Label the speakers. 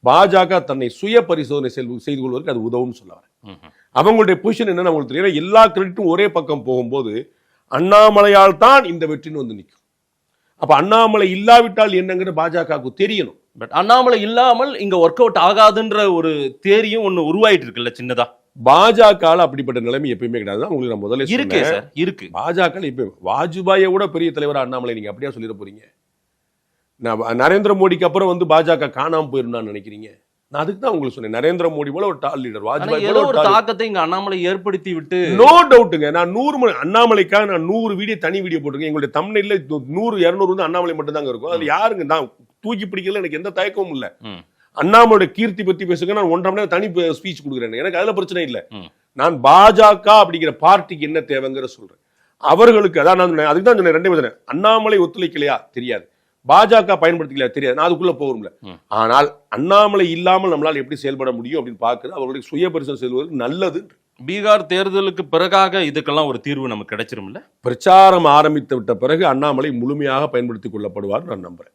Speaker 1: பாஜக தன்னை சுய பரிசோதனை செய்து கொள்வதற்கு அது உதவும் சொல்ல வரேன். அவங்களுடைய பொசிஷன் என்னன்னு அவங்களுக்கு தெரியும். எல்லா கிரெடிட்டும் ஒரே பக்கம் போகும்போது அண்ணாமலையால் தான் இந்த வெற்றின்னு வந்து நிற்கும். அப்ப அண்ணாமலை இல்லாவிட்டால் என்னங்கிற பாஜகவுக்கு தெரியணும்.
Speaker 2: பட் அண்ணாமலை இல்லாமல் இங்க ஒர்க் அவுட் ஆகாதுன்ற ஒரு தேரியும் ஒண்ணு உருவாயிட்டு இருக்குல்ல சின்னதா.
Speaker 1: பாஜக அப்படிப்பட்ட நிலைமை எப்பயுமே கிடையாது. உங்களுக்கு நான் முதல்ல
Speaker 2: இருக்கு சார், இருக்கு.
Speaker 1: பாஜக இப்ப வாஜ்பாயை விட பெரிய தலைவர் அண்ணாமலை நீங்க அப்படியா சொல்லிட போறீங்க? நரேந்திர மோடிக்கு அப்புறம் வந்து பாஜக காணாம போயிருந்தான்னு நினைக்கிறீங்க? நான் அதுக்கு தான் உங்களுக்கு சொன்னேன். நரேந்திர மோடி போல ஒரு டால் லீடர், வாஜ்பாய் போல
Speaker 2: ஒரு தாக்கத்தை இங்க அண்ணாமலை ஏற்படுத்தி விட்டு.
Speaker 1: நோ டவுட்டுங்க. நான் 100 முறை அண்ணாமலைக்காக நான் 100 வீடியோ தனி வீடியோ போட்டிருக்கேன். எங்களுடைய தமிழ்ல 100 200 வந்து அண்ணாமலை மட்டும் தாங்க இருக்கும். அதுல யாருங்க நான் தூக்கி பிடிக்கல, எனக்கு எந்த தயக்கமும் இல்ல. அண்ணாமலையோட கீர்த்தி பத்தி பேசுங்க, நான் 1.5 மணி நேரம் தனி ஸ்பீச் கொடுக்குறேன். எனக்கு அதுல பிரச்சனை இல்லை. நான் பாஜக அப்படிங்கிற பார்ட்டிக்கு என்ன தேவைங்கிற சொல்றேன். அவர்களுக்கு அதான் நான் அதுக்கு தான் சொன்னேன். 2 சொன்னேன். அண்ணாமலை ஒத்துழைக்கலையா தெரியாது, பாஜக பயன்படுத்திக்கலையா தெரியாது, நான் அதுக்குள்ள போகும்ல. ஆனால் அண்ணாமலை இல்லாமல் நம்மளால் எப்படி செயல்பட முடியும் அப்படின்னு பார்க்குறது அவர்களுடைய சுய பரிசோதனை செய்வது நல்லது.
Speaker 2: பீகார் தேர்தலுக்கு பிறகாக இதுக்கெல்லாம் ஒரு தீர்வு நமக்கு கிடைச்சிரும்ல.
Speaker 1: பிரச்சாரம் ஆரம்பித்து விட்ட பிறகு அண்ணாமலை முழுமையாக பயன்படுத்திக் கொள்ளப்படுவார் நான் நம்புறேன்.